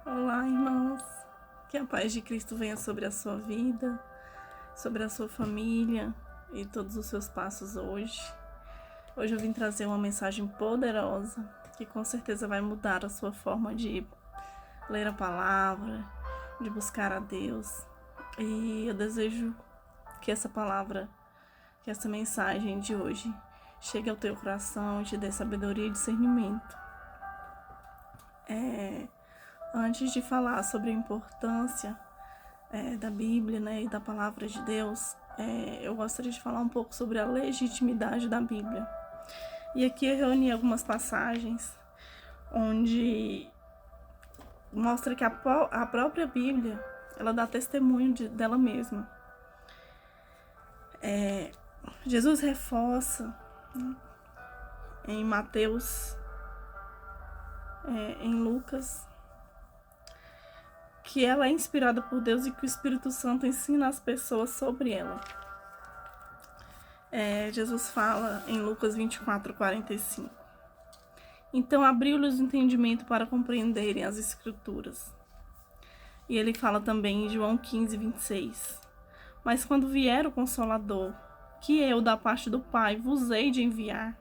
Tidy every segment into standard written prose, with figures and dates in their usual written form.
Olá, irmãos. Que a paz de Cristo venha sobre a sua vida, sobre a sua família e todos os seus passos hoje. Hoje eu vim trazer uma mensagem poderosa que com certeza vai mudar a sua forma de ler a palavra, de buscar a Deus. E eu desejo que essa palavra, que essa mensagem de hoje chegue ao teu coração e te dê sabedoria e discernimento. Antes de falar sobre a importância da Bíblia, né, e da palavra de Deus, eu gostaria de falar um pouco sobre a legitimidade da Bíblia. E aqui eu reuni algumas passagens onde mostra que a própria Bíblia, ela dá testemunho dela mesma. Jesus reforça em Mateus, em Lucas, que ela é inspirada por Deus e que o Espírito Santo ensina as pessoas sobre ela. Jesus fala em Lucas 24:45. Então abriu-lhes o entendimento para compreenderem as Escrituras. E ele fala também em João 15:26. Mas quando vier o Consolador, que eu da parte do Pai vos hei de enviar,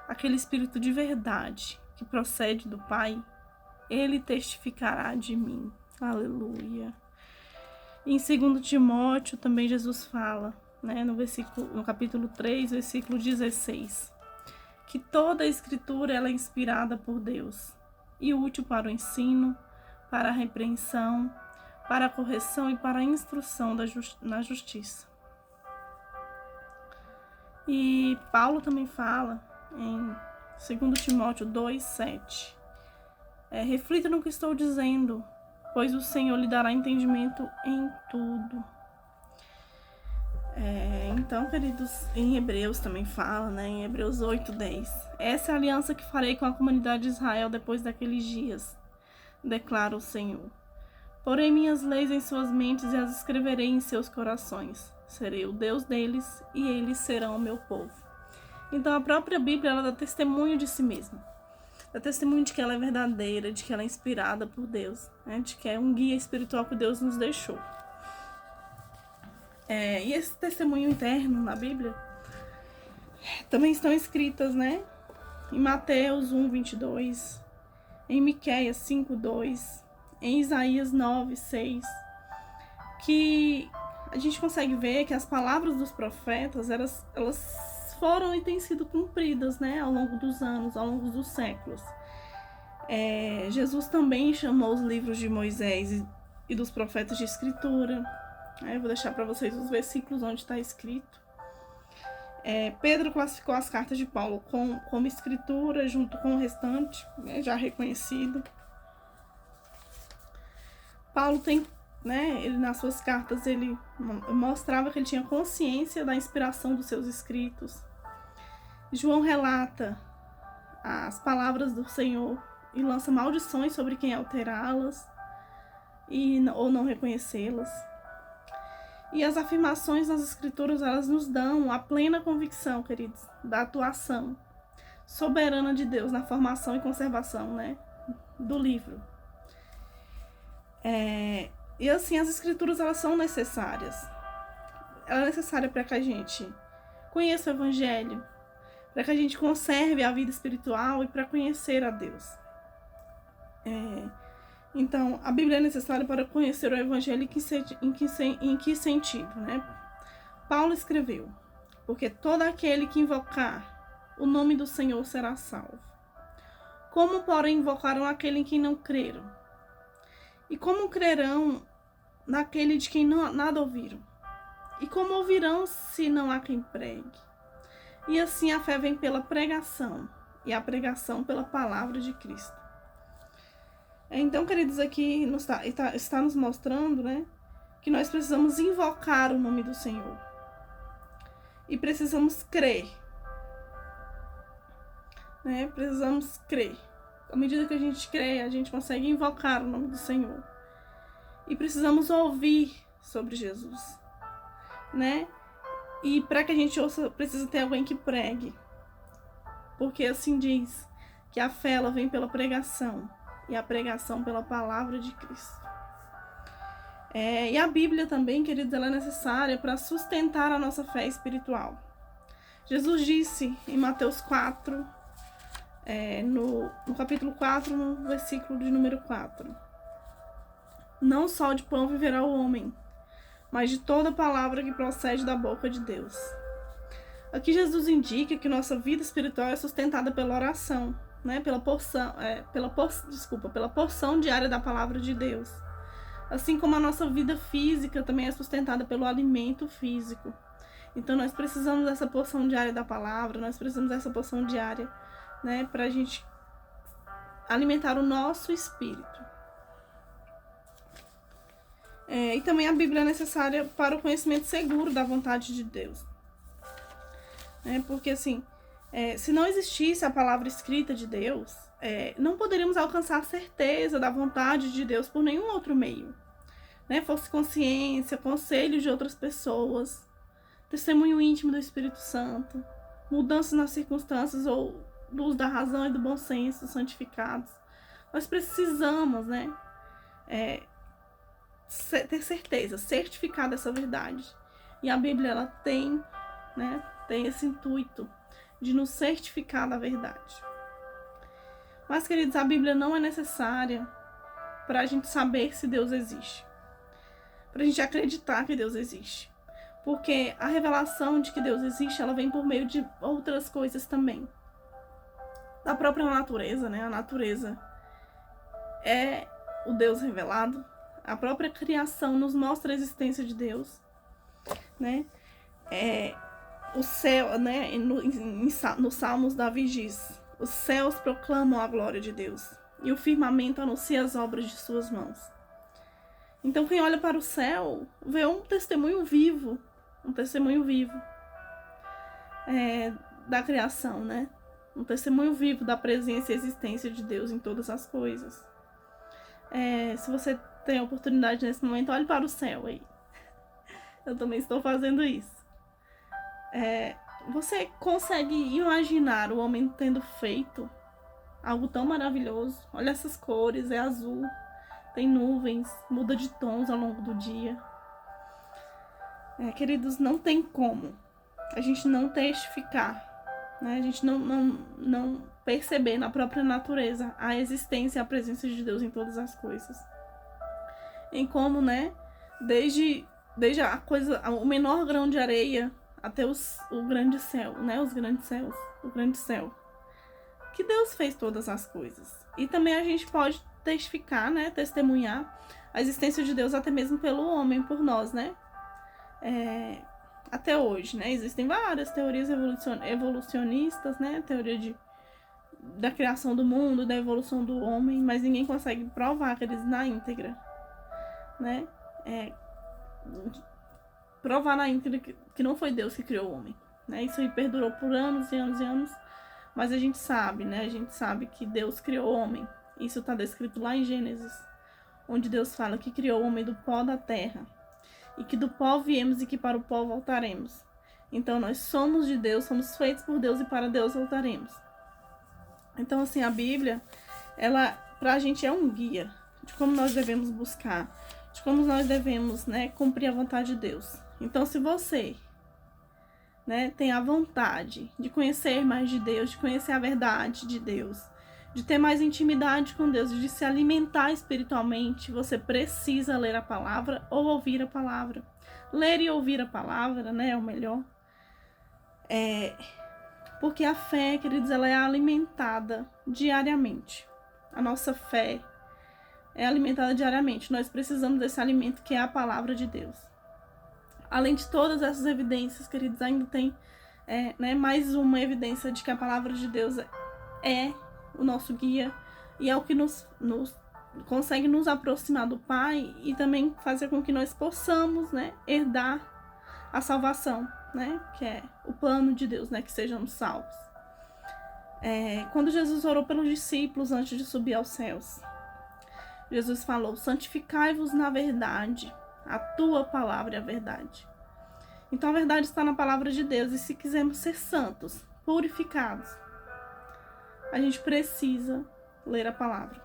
aquele Espírito de verdade que procede do Pai, ele testificará de mim. Aleluia. E em 2 Timóteo também Jesus fala, né, no capítulo 3, versículo 16, que toda a Escritura ela é inspirada por Deus e útil para o ensino, para a repreensão, para a correção e para a instrução na justiça. E Paulo também fala em 2 Timóteo 2:7, reflita no que estou dizendo, pois o Senhor lhe dará entendimento em tudo. Então, queridos, em Hebreus também fala, né, em Hebreus 8:10, essa é a aliança que farei com a comunidade de Israel depois daqueles dias, declara o Senhor. Porém minhas leis em suas mentes e as escreverei em seus corações. Serei o Deus deles e eles serão o meu povo. Então a própria Bíblia ela dá testemunho de si mesma. Dá testemunho de que ela é verdadeira, de que ela é inspirada por Deus, né? De que é um guia espiritual que Deus nos deixou. E esse testemunho interno na Bíblia também estão escritas, né? Em Mateus 1:22, em Miqueias 5:2, em Isaías 9:6, que a gente consegue ver que as palavras dos profetas, elas foram e têm sido cumpridas, né, ao longo dos anos, ao longo dos séculos. Jesus também chamou os livros de Moisés e dos profetas de escritura. Eu vou deixar para vocês os versículos onde está escrito. Pedro classificou as cartas de Paulo como escritura, junto com o restante, né, já reconhecido. Paulo tem, né, ele, nas suas cartas, ele mostrava que ele tinha consciência da inspiração dos seus escritos. João relata as palavras do Senhor e lança maldições sobre quem alterá-las ou não reconhecê-las. E as afirmações nas Escrituras, elas nos dão a plena convicção, queridos, da atuação soberana de Deus na formação e conservação, né, do livro. E assim, as Escrituras, elas são necessárias. Ela é necessária para que a gente conheça o Evangelho, para que a gente conserve a vida espiritual e para conhecer a Deus. Então, a Bíblia é necessária para conhecer o Evangelho em que sentido, né? Paulo escreveu, porque todo aquele que invocar o nome do Senhor será salvo. Como, porém, invocarão aquele em quem não creram? E como crerão naquele de quem nada ouviram? E como ouvirão se não há quem pregue? E assim a fé vem pela pregação, e a pregação pela palavra de Cristo. Então, queridos, aqui está nos mostrando, né, que nós precisamos invocar o nome do Senhor. E precisamos crer. Né? Precisamos crer. À medida que a gente crê, a gente consegue invocar o nome do Senhor. E precisamos ouvir sobre Jesus, né? E para que a gente ouça, precisa ter alguém que pregue. Porque assim diz que a fé ela vem pela pregação e a pregação pela palavra de Cristo. E a Bíblia também, queridos, ela é necessária para sustentar a nossa fé espiritual. Jesus disse em Mateus 4, no capítulo 4, no versículo de número 4: não só de pão viverá o homem, mas de toda palavra que procede da boca de Deus. Aqui Jesus indica que nossa vida espiritual é sustentada pela oração, né? Pela porção diária da palavra de Deus. Assim como a nossa vida física também é sustentada pelo alimento físico. Então nós precisamos dessa porção diária da palavra, nós precisamos dessa porção diária, né, para a gente alimentar o nosso espírito. E também a Bíblia é necessária para o conhecimento seguro da vontade de Deus. Porque assim, se não existisse a palavra escrita de Deus, não poderíamos alcançar a certeza da vontade de Deus por nenhum outro meio. Fosse consciência, conselhos de outras pessoas, testemunho íntimo do Espírito Santo, mudanças nas circunstâncias ou do uso da razão e do bom senso santificados. Nós precisamos, ter certeza, certificar dessa verdade. E a Bíblia, ela tem esse intuito de nos certificar da verdade. Mas, queridos, a Bíblia não é necessária para a gente saber se Deus existe, para a gente acreditar que Deus existe. Porque a revelação de que Deus existe, ela vem por meio de outras coisas também. Da própria natureza, A natureza é o Deus revelado. A própria criação nos mostra a existência de Deus, O céu, nos Salmos, Davi diz: os céus proclamam a glória de Deus e o firmamento anuncia as obras de suas mãos. Então, quem olha para o céu vê um testemunho vivo da criação, Um testemunho vivo da presença e existência de Deus em todas as coisas. Se você tem a oportunidade nesse momento, olhe para o céu aí. Eu também estou fazendo isso. Você consegue imaginar o homem tendo feito algo tão maravilhoso? Olha essas cores, é azul, tem nuvens, muda de tons ao longo do dia. Queridos, não tem como a gente não testificar, a gente não perceber na própria natureza a existência e a presença de Deus em todas as coisas. Em como, desde a coisa, o menor grão de areia até o grande céu, os grandes céus, o grande céu, que Deus fez todas as coisas. E também a gente pode testificar, testemunhar a existência de Deus até mesmo pelo homem, por nós, até hoje, existem várias teorias evolucionistas, teoria da criação do mundo, da evolução do homem, mas ninguém consegue provar que eles na íntegra, provar na íntegra que não foi Deus que criou o homem, Isso aí perdurou por anos e anos e anos, mas a gente sabe, a gente sabe que Deus criou o homem. Isso está descrito lá em Gênesis, onde Deus fala que criou o homem do pó da terra, e que do pó viemos e que para o pó voltaremos. Então nós somos de Deus, somos feitos por Deus e para Deus voltaremos. Então, assim, a Bíblia, ela pra gente é um guia de como nós devemos buscar, de como nós devemos, cumprir a vontade de Deus. Então, se você, tem a vontade de conhecer mais de Deus, de conhecer a verdade de Deus, de ter mais intimidade com Deus, de se alimentar espiritualmente, você precisa ler a palavra ou ouvir a palavra. Ler e ouvir a palavra, é o melhor. Porque a fé, queridos, ela é alimentada diariamente. A nossa fé é alimentada diariamente. Nós precisamos desse alimento que é a palavra de Deus. Além de todas essas evidências, queridos, ainda tem mais uma evidência de que a palavra de Deus é o nosso guia e é o que nos consegue nos aproximar do Pai e também fazer com que nós possamos, herdar a salvação, que é o plano de Deus, que sejamos salvos. Quando Jesus orou pelos discípulos antes de subir aos céus, Jesus falou: santificai-vos na verdade, a tua palavra é a verdade. Então a verdade está na palavra de Deus, e se quisermos ser santos, purificados, a gente precisa ler a palavra.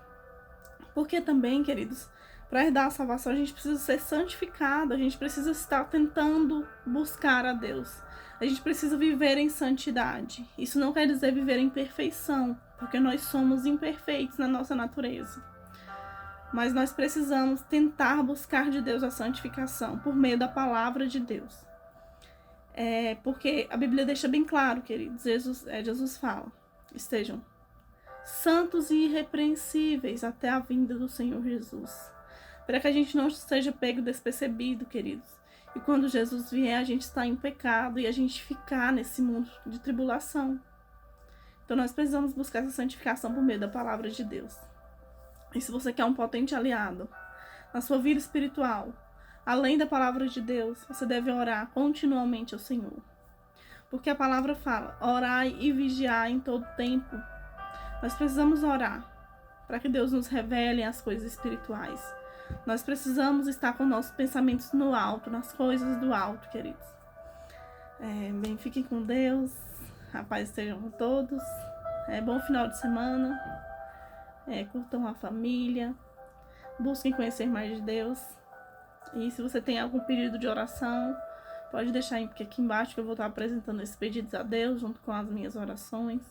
Porque também, queridos, para herdar a salvação a gente precisa ser santificado, a gente precisa estar tentando buscar a Deus. A gente precisa viver em santidade. Isso não quer dizer viver em perfeição, porque nós somos imperfeitos na nossa natureza. Mas nós precisamos tentar buscar de Deus a santificação por meio da palavra de Deus. Porque a Bíblia deixa bem claro, queridos, Jesus fala, estejam santos e irrepreensíveis até a vinda do Senhor Jesus. Para que a gente não seja pego despercebido, queridos. E quando Jesus vier, a gente está em pecado e a gente ficar nesse mundo de tribulação. Então nós precisamos buscar essa santificação por meio da palavra de Deus. E se você quer um potente aliado na sua vida espiritual, além da palavra de Deus, você deve orar continuamente ao Senhor. Porque a palavra fala, orai e vigiai em todo tempo. Nós precisamos orar para que Deus nos revele as coisas espirituais. Nós precisamos estar com nossos pensamentos no alto, nas coisas do alto, queridos. Bem, fiquem com Deus. A paz esteja com todos. Bom final de semana. Curtam a família. Busquem conhecer mais de Deus. E se você tem algum pedido de oração, pode deixar aqui embaixo que eu vou estar apresentando esses pedidos a Deus junto com as minhas orações.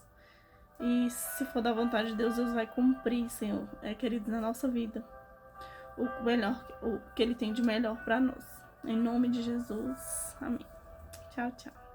E se for da vontade de Deus, Deus vai cumprir, Senhor, queridos, na nossa vida. O que Ele tem de melhor para nós. Em nome de Jesus. Amém. Tchau, tchau.